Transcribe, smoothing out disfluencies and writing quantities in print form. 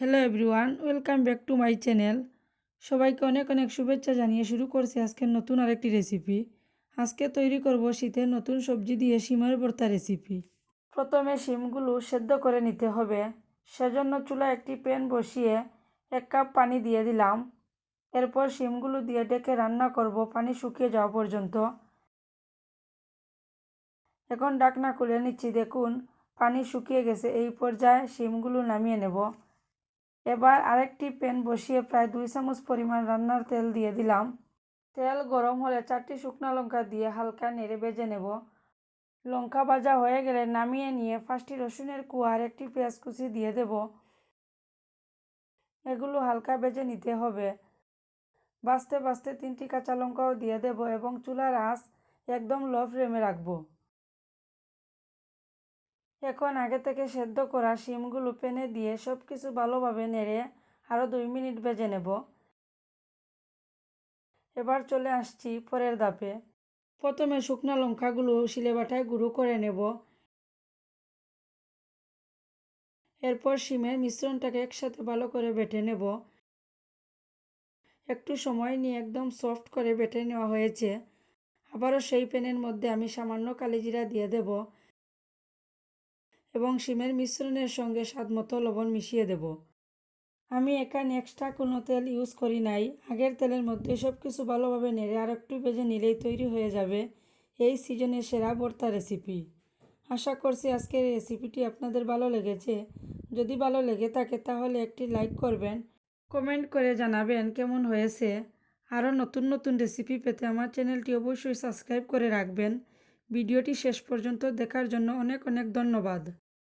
Hello everyone, welcome back to my channel. সবাইকে অনেক অনেক শুভেচ্ছা জানিয়ে শুরু করছি আজকের নতুন আরেকটি রেসিপি। আজকে তৈরি করব শীতের নতুন সবজি দিয়ে শিমের ভর্তা রেসিপি। প্রথমে শিমগুলো সেদ্ধ করে নিতে হবে। সেজন্য চুলায় একটি প্যান বসিয়ে 1 কাপ পানি দিয়ে দিলাম। এরপর শিমগুলো দিয়ে ঢেকে রান্না করব পানি শুকিয়ে যাওয়া পর্যন্ত। এখন ঢাকনা খুলে নিচ্ছি, দেখুন পানি শুকিয়ে গেছে। এই পর্যায়ে শিমগুলো নামিয়ে নেব। এবার আরেকটি প্যান বসিয়ে প্রায় 2 চামচ পরিমাণ রান্নার তেল দিয়ে দিলাম। তেল গরম হলে 4টি শুকনো লঙ্কা দিয়ে হালকা নেড়ে ভেজে নেব। লঙ্কা ভাজা হয়ে গেলে নামিয়ে নিয়ে 5টি রসুনের কোয়া আর 1টি পেঁয়াজ কুচি দিয়ে দেব। এগুলো হালকা ভেজে নিতে হবে। ভাজতে ভাজতে 3টি কাঁচা লঙ্কাও দিয়ে দেব এবং চুলার আঁচ একদম লো ফ্লেমে রাখবো। এখন আগে থেকে সেদ্ধ করা শিমগুলো প্যানে দিয়ে সব কিছু ভালোভাবে নেড়ে আরও 2 মিনিট ভেজে নেব। এবার চলে আসছি পরের ধাপে। প্রথমে শুকনো লঙ্কাগুলো শিলেবাটায় গুঁড়ো করে নেব। এরপর শিমের মিশ্রণটাকে একসাথে ভালো করে বেটে নেব। একটু সময় নিয়ে একদম সফট করে বেটে নেওয়া হয়েছে। আবারও সেই প্যানের মধ্যে আমি সামান্য কালিজিরা দিয়ে দেব এবং শিমের মিশ্রণের সঙ্গে স্বাদমতো লবণ মিশিয়ে দেব। আমি এখানে এক্সট্রা কোনো তেল ইউজ করি নাই। আগের তেলের মধ্যে সব কিছু ভালোভাবে নেড়ে আর একটু ভেজে নিলেই তৈরি হয়ে যাবে এই সিজনের সেরা ভর্তা রেসিপি। আশা করছি আজকের এই রেসিপিটি আপনাদের ভালো লেগেছে। যদি ভালো লেগে থাকে তাহলে একটি লাইক করবেন, কমেন্ট করে জানাবেন কেমন হয়েছে। আরও নতুন নতুন রেসিপি পেতে আমার চ্যানেলটি অবশ্যই সাবস্ক্রাইব করে রাখবেন। ভিডিওটি শেষ পর্যন্ত দেখার জন্য অনেক অনেক ধন্যবাদ।